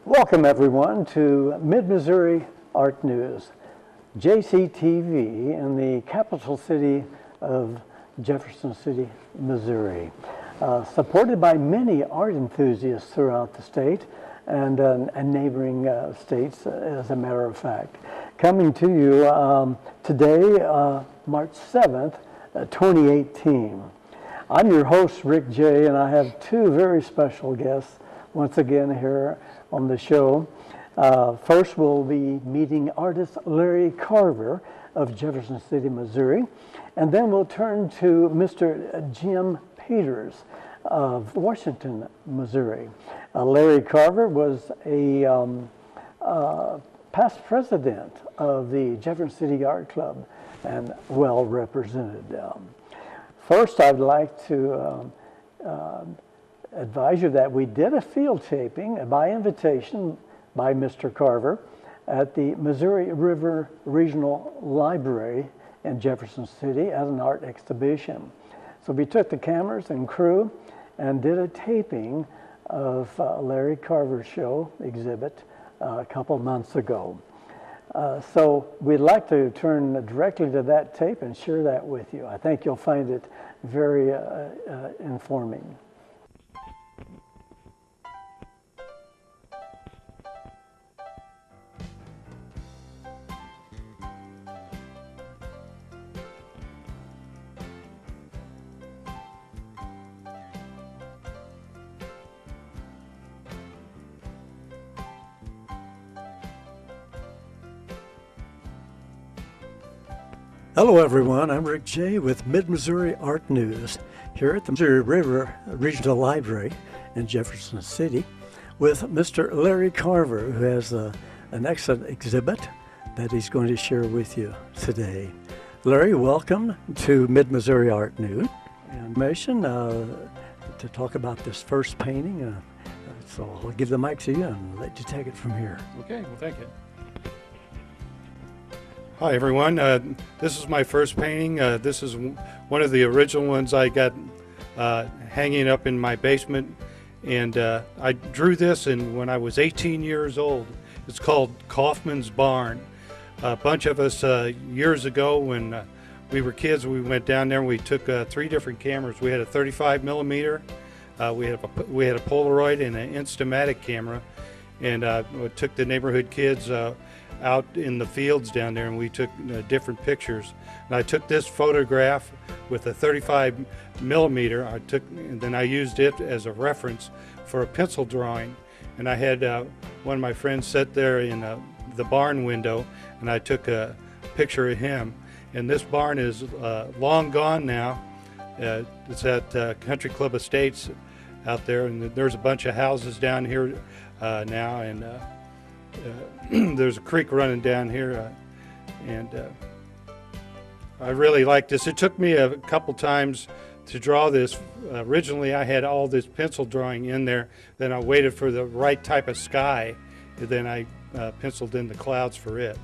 Welcome everyone to Mid-Missouri Art News, JCTV in the capital city of Jefferson City, Missouri. Supported by many art enthusiasts throughout the state and neighboring states, as a matter of fact. Coming to you today, March 7th, 2018. I'm your host, Rick Jey, and I have two very special guests once again here on the show. First, we'll be meeting artist Larry Carver of Jefferson City, Missouri. And then we'll turn to Mr. Jim Peters of Washington, Missouri. Larry Carver was a past president of the Jefferson City Art Club and well represented. First, I'd like to advise you that we did a field taping by invitation by Mr. Carver at the Missouri River Regional Library in Jefferson City at an art exhibition. So we took the cameras and crew and did a taping of Larry Carver's show exhibit a couple months ago. So we'd like to turn directly to that tape and share that with you. I think you'll find it very informing. Hello everyone, I'm Rick Jey with Mid-Missouri Art News here at the Missouri River Regional Library in Jefferson City with Mr. Larry Carver, who has an excellent exhibit that he's going to share with you today. Larry, welcome to Mid-Missouri Art News. Information to talk about this first painting, so I'll give the mic to you and let you take it from here. Okay, well thank you. Hi everyone, this is my first painting. This is one of the original ones I got hanging up in my basement, and I drew this when I was 18 years old. It's called Kaufman's Barn. A bunch of us years ago when we were kids, we went down there and we took 3 different cameras. We had a 35 millimeter, we had a Polaroid and an Instamatic camera, and we took the neighborhood kids out in the fields down there, and we took different pictures. And I took this photograph with a 35 millimeter. And then I used it as a reference for a pencil drawing. And I had one of my friends sit there in the barn window, and I took a picture of him. And this barn is long gone now. It's at Country Club Estates out there, and there's a bunch of houses down here now, and there's a creek running down here, and I really like this. It took me a couple times to draw this. Originally I had all this pencil drawing in there, then I waited for the right type of sky, and then I penciled in the clouds for it.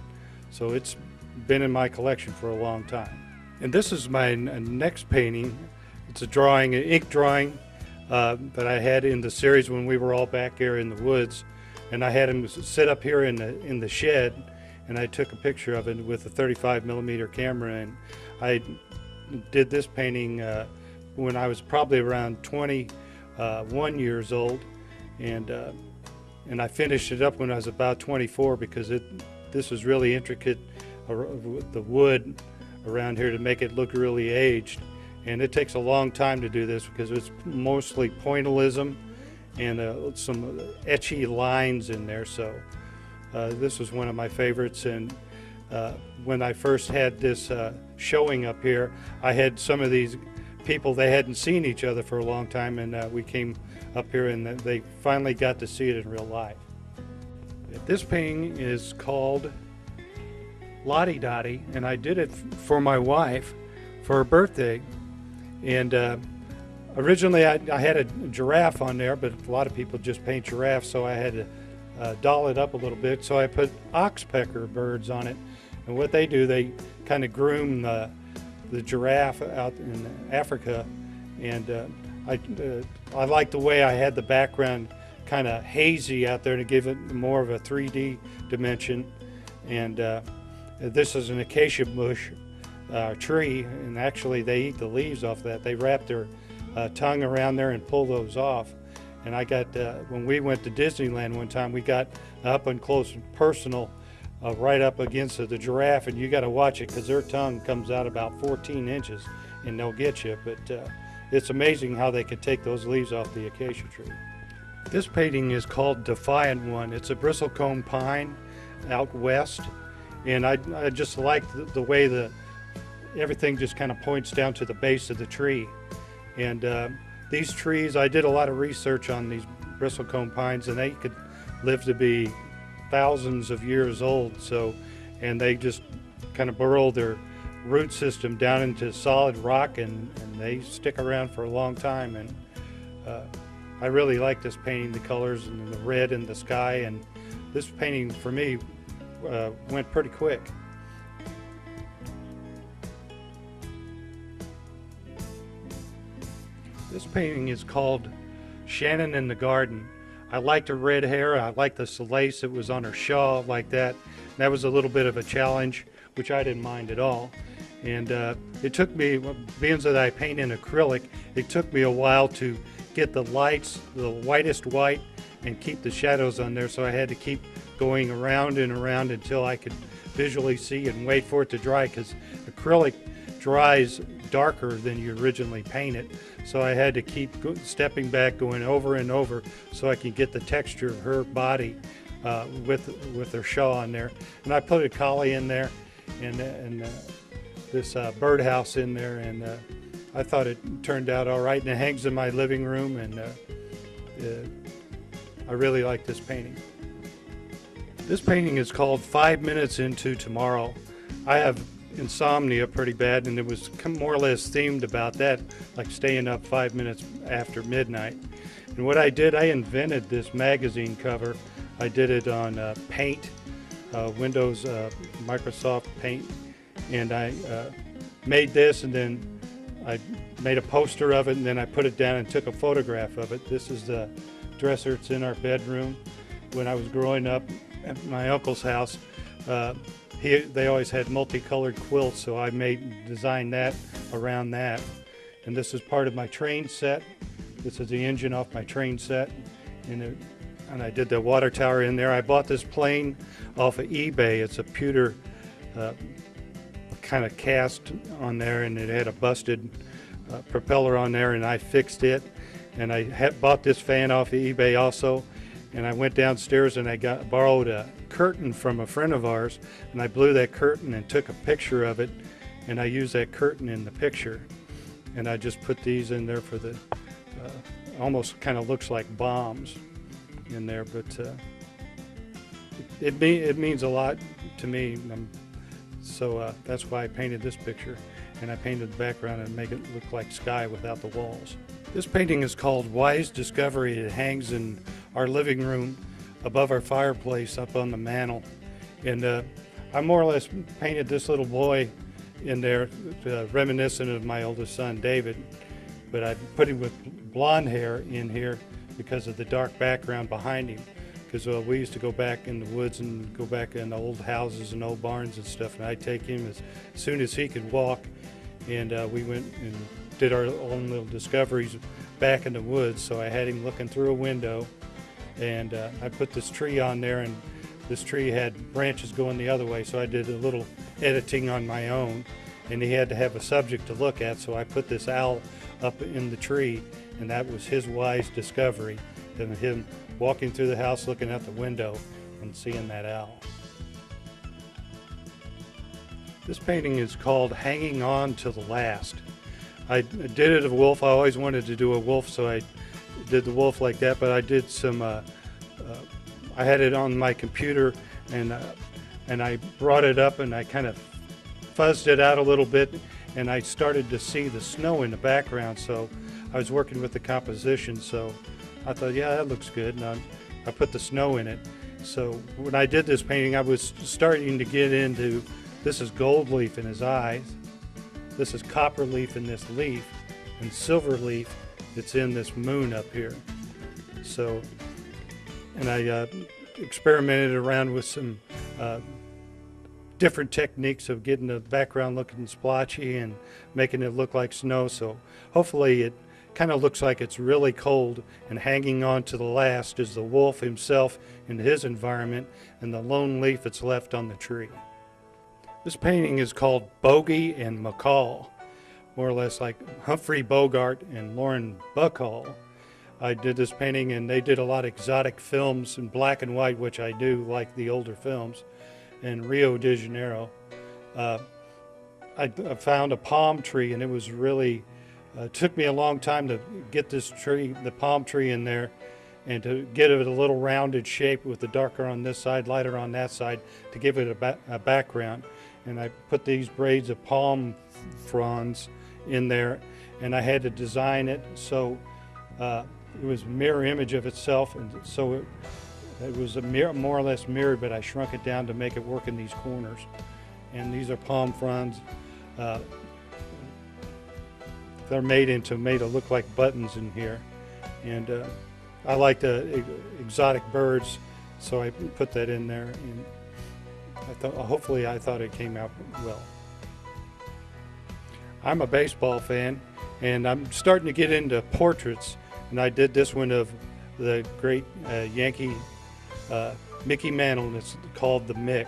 So it's been in my collection for a long time. And this is my next painting. It's a drawing, an ink drawing that I had in the series when we were all back here in the woods. And I had him sit up here in the shed, and I took a picture of it with a 35 millimeter camera. And I did this painting when I was probably around 21 years old, and I finished it up when I was about 24 because this was really intricate with the wood around here to make it look really aged. And it takes a long time to do this because it's mostly pointillism and some etchy lines in there. So this was one of my favorites. And when I first had this showing up here, I had some of these people, they hadn't seen each other for a long time, and we came up here and they finally got to see it in real life. This painting is called Lottie Dottie, and I did it for my wife for her birthday. And originally I had a giraffe on there, but a lot of people just paint giraffes, so I had to doll it up a little bit. So I put oxpecker birds on it, and what they do, they kind of groom the giraffe out in Africa. And I like the way I had the background kind of hazy out there to give it more of a 3D dimension. And this is an acacia bush tree, and actually they eat the leaves off that. They wrap their tongue around there and pull those off. And I got, when we went to Disneyland one time, we got up and close and personal right up against the giraffe, and you got to watch it because their tongue comes out about 14 inches and they'll get you. But it's amazing how they could take those leaves off the acacia tree. This painting is called Defiant One. It's a bristlecone pine out west, and I just like the way everything just kind of points down to the base of the tree. And these trees, I did a lot of research on these bristlecone pines, and they could live to be thousands of years old. So, and they just kind of burrow their root system down into solid rock, and they stick around for a long time. And I really like this painting, the colors and the red in the sky, and this painting for me went pretty quick. This painting is called Shannon in the Garden. I liked her red hair, I liked the lace that was on her shawl like that. That was a little bit of a challenge, which I didn't mind at all. And it took me, being that I paint in acrylic, it took me a while to get the lights, the whitest white, and keep the shadows on there, so I had to keep going around and around until I could visually see and wait for it to dry, because acrylic dries darker than you originally paint it. So I had to keep stepping back, going over and over, so I can get the texture of her body with her shawl on there. And I put a collie in there, and this birdhouse in there, and I thought it turned out all right, and it hangs in my living room, and I really like this painting. This painting is called 5 Minutes Into Tomorrow. I have insomnia pretty bad, and it was more or less themed about that, like staying up 5 minutes after midnight. And what I did, I invented this magazine cover. I did it on Paint, Windows, Microsoft Paint, and I made this, and then I made a poster of it, and then I put it down and took a photograph of it. This is the dresser. It's in our bedroom. When I was growing up at my uncle's house, they always had multicolored quilts, so I designed that around that. And this is part of my train set. This is the engine off my train set, and I did the water tower in there. I bought this plane off of eBay. It's a pewter kind of cast on there, and it had a busted propeller on there, and I fixed it. And I bought this fan off of eBay also, and I went downstairs and I borrowed a curtain from a friend of ours, and I blew that curtain and took a picture of it, and I used that curtain in the picture. And I just put these in there for the almost kind of looks like bombs in there, but it means a lot to me. So that's why I painted this picture, and I painted the background and make it look like sky without the walls. This painting is called Wise Discovery. It hangs in our living room above our fireplace up on the mantle. And I more or less painted this little boy in there, reminiscent of my oldest son, David. But I put him with blonde hair in here because of the dark background behind him. Because we used to go back in the woods and go back in old houses and old barns and stuff, and I'd take him as soon as he could walk, and we went and did our own little discoveries back in the woods. So I had him looking through a window, and I put this tree on there, and this tree had branches going the other way, so I did a little editing on my own, and he had to have a subject to look at, so I put this owl up in the tree, and that was his wise discovery, and him walking through the house looking out the window and seeing that owl. This painting is called Hanging On to the Last. I did it a wolf. I always wanted to do a wolf, so I did the wolf like that, but I did some I had it on my computer, and I brought it up and I kind of fuzzed it out a little bit, and I started to see the snow in the background. So I was working with the composition, so I thought, yeah, that looks good, and I put the snow in it. So when I did this painting, I was starting to get into, this is gold leaf in his eyes, this is copper leaf in this leaf, and silver leaf that's in this moon up here. So, and I experimented around with some different techniques of getting the background looking splotchy and making it look like snow. So hopefully it kind of looks like it's really cold, and hanging on to the last is the wolf himself in his environment and the lone leaf that's left on the tree. This painting is called Bogey and McCall, more or less like Humphrey Bogart and Lauren Bacall. I did this painting, and they did a lot of exotic films in black and white, which I do like the older films, in Rio de Janeiro. I found a palm tree, and it was really, took me a long time to get this tree, the palm tree in there, and to get it a little rounded shape with the darker on this side, lighter on that side, to give it a background. And I put these braids of palm fronds in there, and I had to design it so it was a mirror image of itself, and so it was a mirror, more or less mirrored, but I shrunk it down to make it work in these corners. And these are palm fronds. They're made to look like buttons in here. And I like the exotic birds, so I put that in there. And hopefully I thought it came out well. I'm a baseball fan, and I'm starting to get into portraits. And I did this one of the great Yankee Mickey Mantle, and it's called the Mick.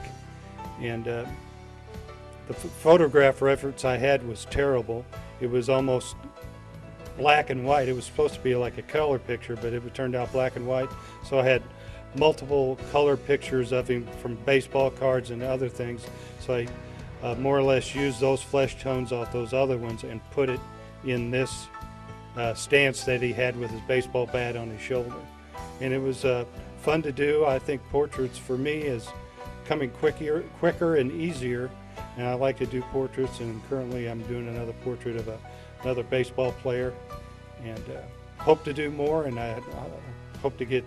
And the photograph reference I had was terrible. It was almost black and white. It was supposed to be like a color picture, but it turned out black and white. So I had multiple color pictures of him from baseball cards and other things. So I more or less used those flesh tones off those other ones and put it in this stance that he had with his baseball bat on his shoulder. And it was fun to do. I think portraits for me is coming quicker and easier, and I like to do portraits, and currently I'm doing another portrait of another baseball player, and hope to do more, and I hope to get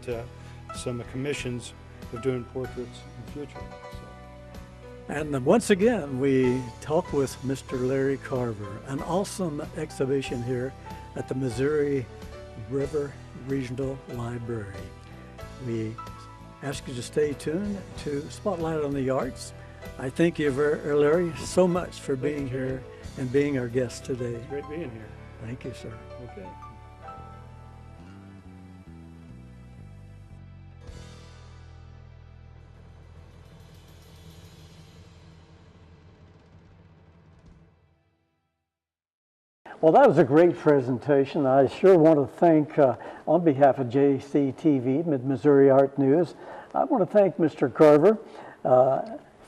some commissions of doing portraits in the future. So. And once again, we talk with Mr. Larry Carver, an awesome exhibition here at the Missouri River Regional Library. We ask you to stay tuned to Spotlight on the Arts. I thank you, Larry, so much for being here and being our guest today. It's great being here. Thank you, sir. Okay. Well, that was a great presentation. I sure want to thank, on behalf of JCTV, Mid-Missouri Art News, I want to thank Mr. Carver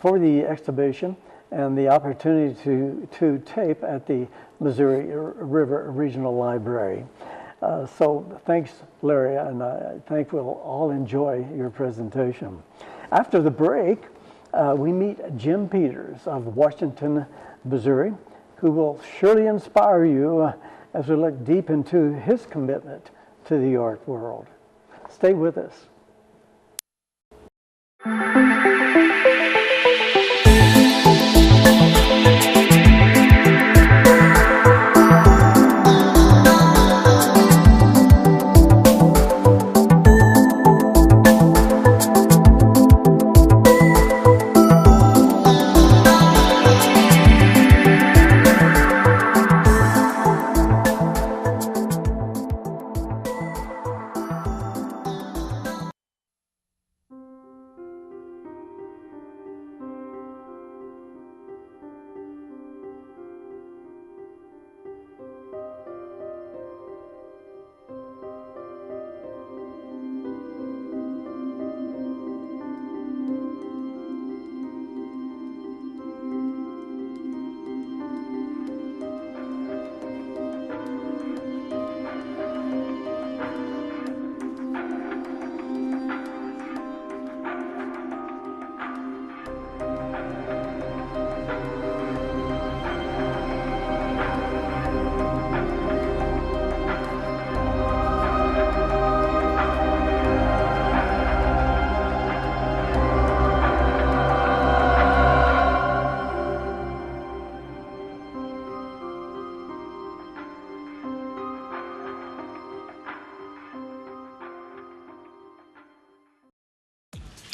for the exhibition and the opportunity to tape at the Missouri River Regional Library. So thanks, Larry, and I think we'll all enjoy your presentation. After the break, we meet Jim Peters of Washington, Missouri, who will surely inspire you as we look deep into his commitment to the art world. Stay with us.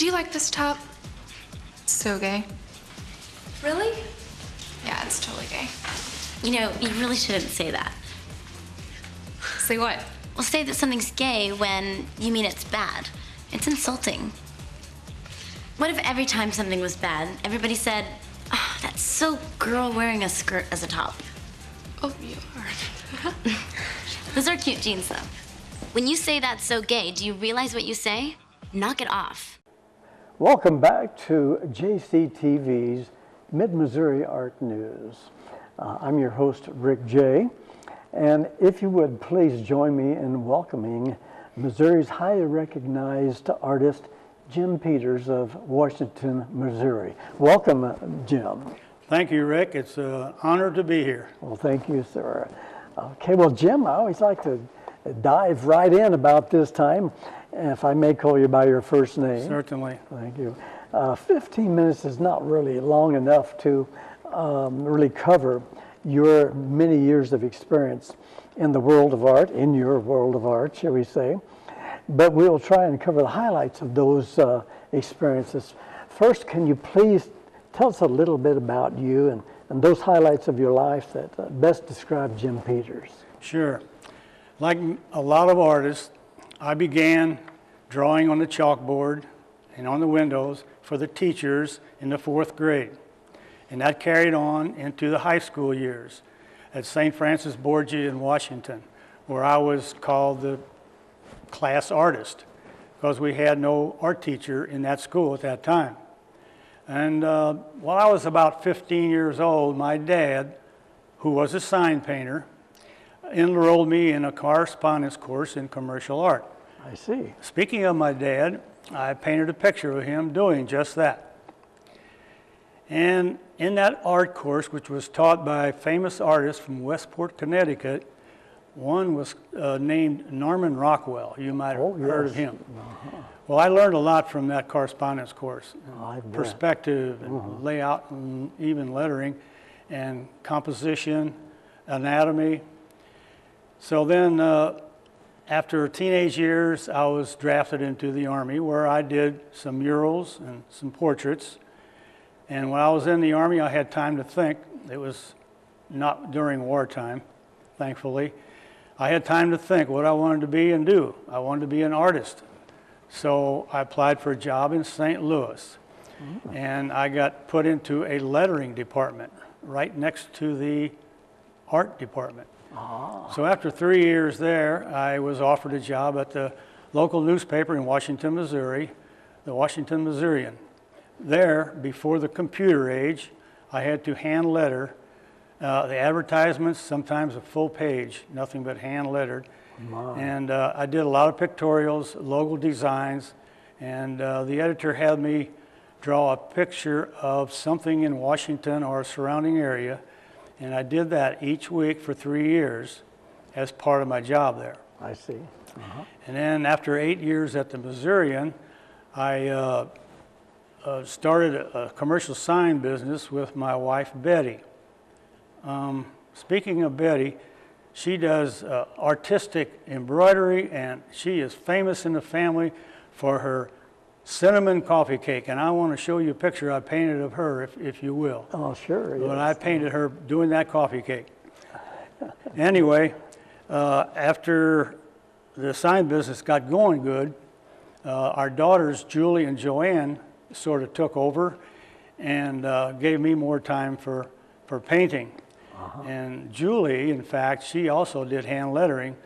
Do you like this top? So gay. Really? Yeah, it's totally gay. You know, you really shouldn't say that. Say what? Well, say that something's gay when you mean it's bad. It's insulting. What if every time something was bad, everybody said, oh, that's so girl wearing a skirt as a top? Oh, you are. Those are cute jeans, though. When you say that's so gay, do you realize what you say? Knock it off. Welcome back to JCTV's Mid-Missouri Art News. I'm your host, Rick Jey, and if you would please join me in welcoming Missouri's highly recognized artist, Jim Peters of Washington, Missouri. Welcome, Jim. Thank you, Rick. It's an honor to be here. Well, thank you, sir. Okay, well, Jim, I always like to dive right in about this time, if I may call you by your first name. Certainly. Thank you. 15 minutes is not really long enough to really cover your many years of experience in the world of art, in your world of art, shall we say. But we'll try and cover the highlights of those experiences. First, can you please tell us a little bit about you and those highlights of your life that best describe Jim Peters? Sure. Like a lot of artists, I began drawing on the chalkboard and on the windows for the teachers in the 4th grade. And that carried on into the high school years at St. Francis Borgia in Washington, where I was called the class artist because we had no art teacher in that school at that time. And while I was about 15 years old, my dad, who was a sign painter, enrolled me in a correspondence course in commercial art. I see. Speaking of my dad, I painted a picture of him doing just that. And in that art course, which was taught by famous artists from Westport, Connecticut, one was named Norman Rockwell. You might have heard of him. Uh-huh. Well, I learned a lot from that correspondence course. I bet. Perspective and layout and even lettering and composition, anatomy. So then after teenage years, I was drafted into the Army where I did some murals and some portraits. And when I was in the Army, I had time to think. It was not during wartime, thankfully. I had time to think what I wanted to be and do. I wanted to be an artist. So I applied for a job in St. Louis. And I got put into a lettering department right next to the art department. So after 3 years there, I was offered a job at the local newspaper in Washington, Missouri, the Washington Missourian. There, before the computer age, I had to hand letter the advertisements, sometimes a full page, nothing but hand lettered. And I did a lot of pictorials, logo designs, and the editor had me draw a picture of something in Washington or a surrounding area. And I did that each week for 3 years as part of my job there. I see. And then after 8 years at the Missourian, I started a commercial sign business with my wife, Betty. Speaking of Betty, she does artistic embroidery, and she is famous in the family for her cinnamon coffee cake, and I want to show you a picture I painted of her, if you will. Oh, sure. But Yes. I painted her doing that coffee cake. Anyway, after the sign business got going good, our daughters, Julie and Joanne, sort of took over and gave me more time for painting. And Julie, in fact, she also did hand lettering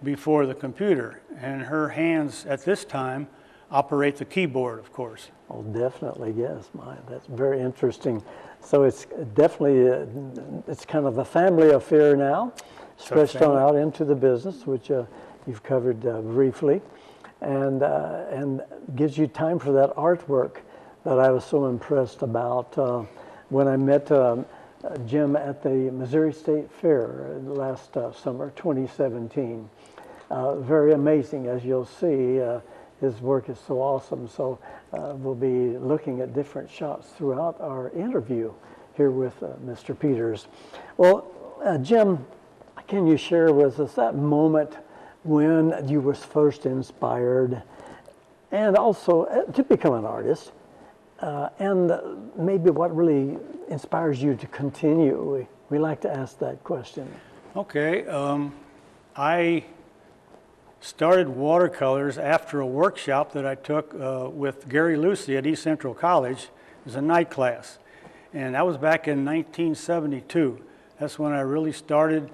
before the computer, and her hands at this time operate the keyboard, of course. Oh, definitely, yes. That's very interesting. So it's definitely, it's kind of a family affair now, stretched on out into the business, which you've covered briefly, and gives you time for that artwork that I was so impressed about when I met Jim at the Missouri State Fair last summer, 2017. Very amazing, as you'll see. His work is so awesome. So we'll be looking at different shots throughout our interview here with Mr. Peters. Well, Jim, can you share with us that moment when you were first inspired and also to become an artist, and maybe what really inspires you to continue. We like to ask that question. Okay, I started watercolors after a workshop that I took with Gary Lucy at East Central College. It was a night class, and that was back in 1972. That's when I really started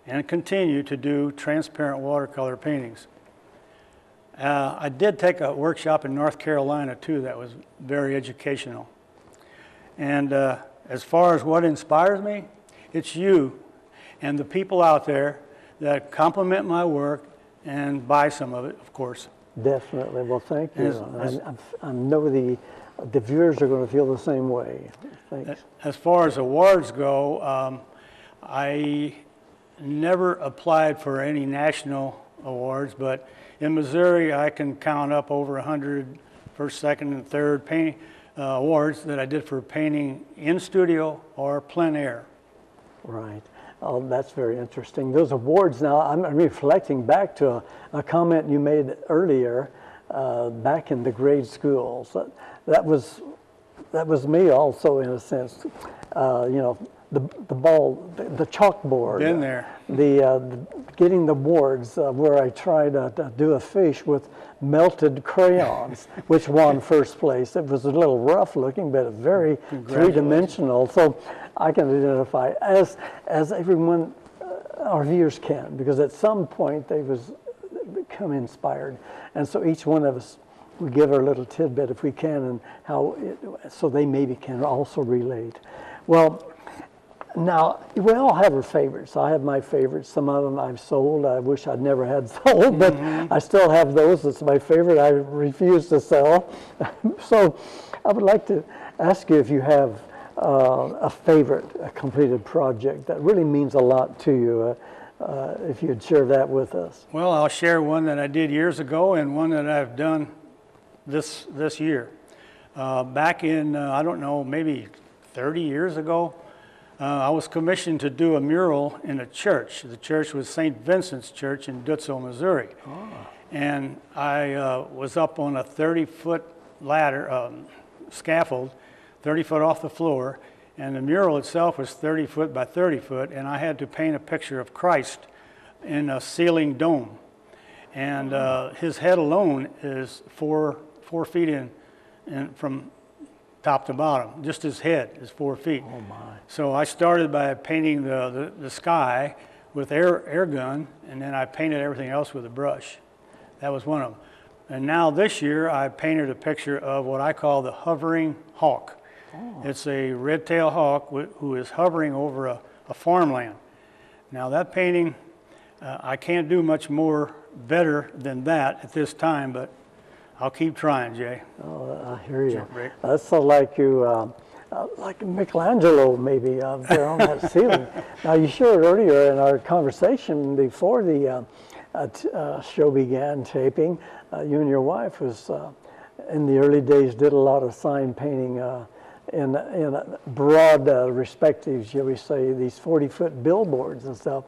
and continue to do transparent watercolor paintings. I did take a workshop in North Carolina too that was very educational. And as far as what inspires me, it's you and the people out there that compliment my work and buy some of it, of course. Definitely. Well, thank you. I know the viewers are going to feel the same way. Thanks. As far as awards go, I never applied for any national awards, but in Missouri I can count up over 100 first, second, and third painting awards that I did for painting in studio or plein air. Right. Oh, that's very interesting. Those awards, now I'm reflecting back to a comment you made earlier back in the grade schools. That was me also, in a sense. You know, the chalkboard. Been there. The getting the boards where I tried to do a fish with melted crayons, which won first place. It was a little rough looking, but very three-dimensional. So I can identify as everyone, our viewers can, because at some point they become inspired, and so each one of us, we give our little tidbit if we can, and so they maybe can also relate. Well, now we all have our favorites. I have my favorites. Some of them I've sold. I wish I'd never had sold, but I still have those. It's my favorite. I refuse to sell. So I would like to ask you if you have a favorite, a completed project that really means a lot to you, if you'd share that with us. Well, I'll share one that I did years ago and one that I've done this year. Back in, I don't know, maybe 30 years ago, I was commissioned to do a mural in a church. The church was St. Vincent's Church in Dutzel, Missouri. Oh. And I was up on a 30-foot ladder, scaffold, 30 foot off the floor, and the mural itself was 30 foot by 30 foot, and I had to paint a picture of Christ in a ceiling dome. And his head alone is 4 feet in from top to bottom. Just his head is 4 feet. Oh my. So I started by painting the sky with air gun, and then I painted everything else with a brush. That was one of them. And now this year I painted a picture of what I call the hovering hawk. Oh. It's a red-tailed hawk who is hovering over a farmland. Now that painting, I can't do much more better than that at this time, but I'll keep trying, Jay. Oh, I hear you. Rick. That's so like you, like Michelangelo maybe there on that ceiling. Now you showed earlier in our conversation before the show began taping, you and your wife was in the early days did a lot of sign painting in broad respectives, shall we say, these 40-foot billboards and stuff.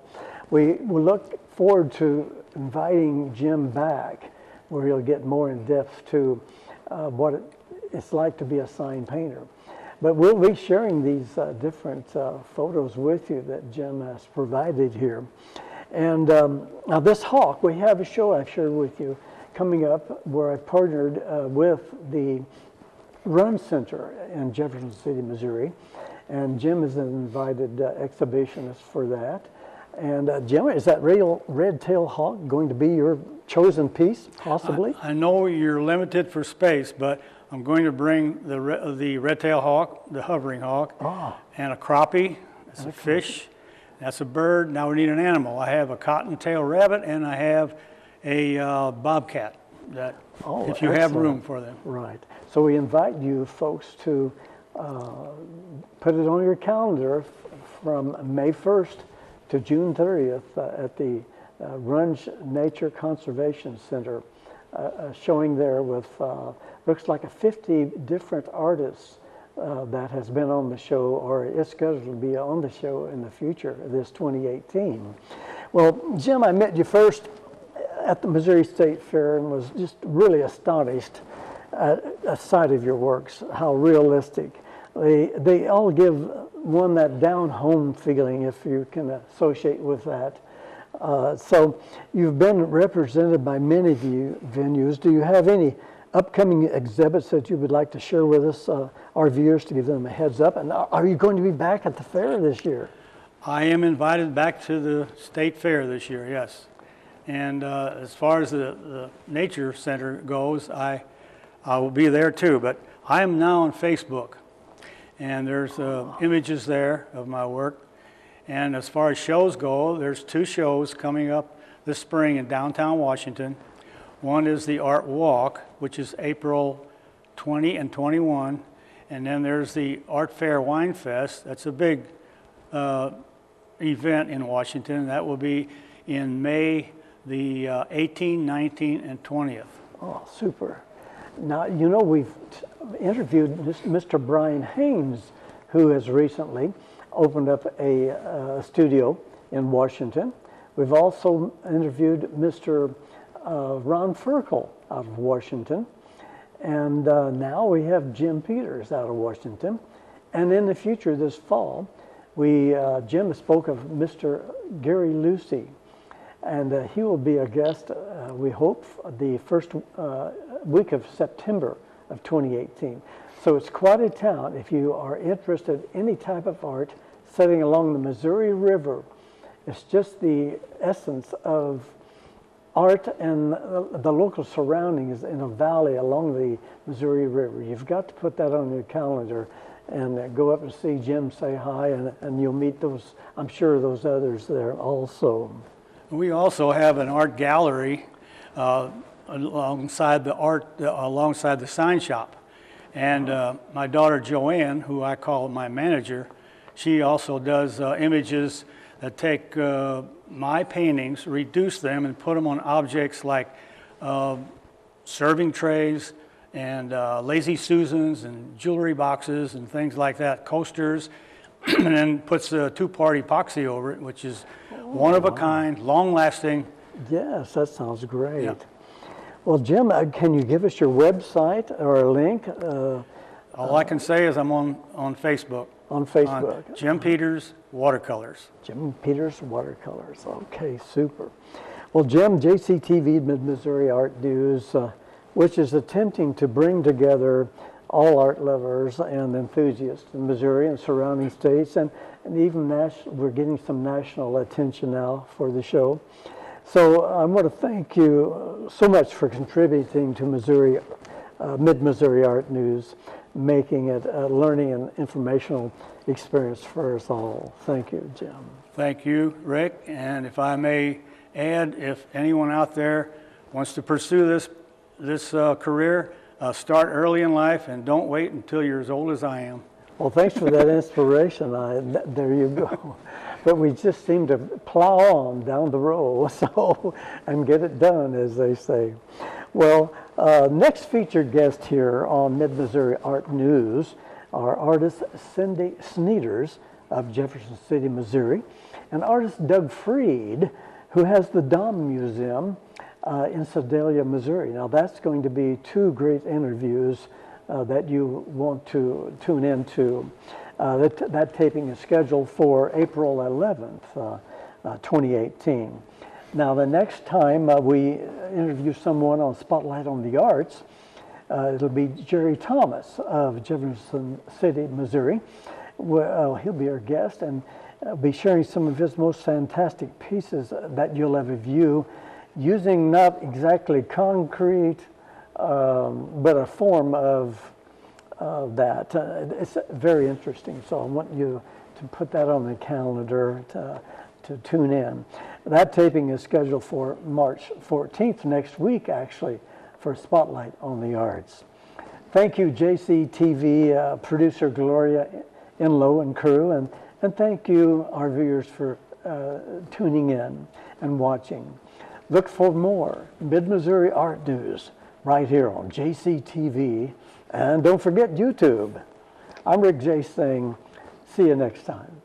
We look forward to inviting Jim back, where he'll get more in depth to what it's like to be a sign painter. But we'll be sharing these different photos with you that Jim has provided here. And now this hawk, we have a show I've shared with you coming up where I've partnered with the Run Center in Jefferson City, Missouri. And Jim is an invited exhibitionist for that. And Jim, is that real red-tailed hawk going to be your chosen piece, possibly? I know you're limited for space, but I'm going to bring the red-tailed hawk, the hovering hawk, and a crappie. That's a fish. That's a bird. Now we need an animal. I have a cottontail rabbit and I have a bobcat. That if you have room for them. Right. So we invite you folks to put it on your calendar from May 1st to June 30th at the Runge Nature Conservation Center, showing there with looks like 50 different artists that has been on the show, or is scheduled to be on the show in the future, this 2018. Well, Jim, I met you first at the Missouri State Fair and was just really astonished at a sight of your works, how realistic. They all give one that down-home feeling, if you can associate with that. So you've been represented by many venues. Do you have any upcoming exhibits that you would like to share with us, our viewers, to give them a heads up? And are you going to be back at the fair this year? I am invited back to the State Fair this year, yes. And as far as the Nature Center goes, I will be there too. But I am now on Facebook, and there's images there of my work. And as far as shows go, there's 2 shows coming up this spring in downtown Washington. One is the Art Walk, which is April 20 and 21. And then there's the Art Fair Wine Fest. That's a big event in Washington. That will be in May the 18th, 19th, and 20th. Oh, super. Now, you know, we've interviewed Mr. Brian Haynes, who has recently opened up a studio in Washington. We've also interviewed Mr. Ron Ferkel out of Washington. And now we have Jim Peters out of Washington. And in the future, this fall, Jim spoke of Mr. Gary Lucy. And he will be a guest, we hope, the first week of September of 2018. So it's quite a town. If you are interested in any type of art setting along the Missouri River, it's just the essence of art and the local surroundings in a valley along the Missouri River. You've got to put that on your calendar and go up and see Jim, say hi, and you'll meet those, I'm sure, those others there also. We also have an art gallery alongside the sign shop. And my daughter Joanne, who I call my manager, she also does images that take my paintings, reduce them, and put them on objects like serving trays and Lazy Susans and jewelry boxes and things like that, coasters, and then puts a 2-part epoxy over it, which is one of a kind, long-lasting. Yes, that sounds great. Yeah. Well, Jim, can you give us your website or a link? All I can say is I'm on Facebook. On Facebook. On Jim Peters Watercolors. Jim Peters Watercolors. Okay, super. Well, Jim, JCTV Mid-Missouri Art News, which is attempting to bring together all art lovers and enthusiasts in Missouri and surrounding states, and even we're getting some national attention now for the show. So I want to thank you so much for contributing to Missouri, Mid-Missouri Art News, making it a learning and informational experience for us all. Thank you, Jim. Thank you, Rick. And if I may add, if anyone out there wants to pursue this career, start early in life and don't wait until you're as old as I am. Well, thanks for that inspiration. There you go. But we just seem to plow on down the road, and get it done, as they say. Well, next featured guest here on Mid-Missouri Art News are artist Cindy Sneeders of Jefferson City, Missouri, and artist Doug Freed, who has the Dom Museum in Sedalia, Missouri. Now, that's going to be 2 great interviews that you want to tune into. That taping is scheduled for April 11th, 2018. Now, the next time we interview someone on Spotlight on the Arts, it'll be Jerry Thomas of Jefferson City, Missouri. He'll be our guest and be sharing some of his most fantastic pieces that you'll ever view, using not exactly concrete, but a form of that. It's very interesting, so I want you to put that on the calendar to tune in. That taping is scheduled for March 14th, next week, actually, for Spotlight on the Arts. Thank you, JCTV producer Gloria Inlow and crew, and thank you, our viewers, for tuning in and watching. Look for more Mid-Missouri Art News right here on JCTV, and don't forget YouTube. I'm Rick Jey saying, see you next time.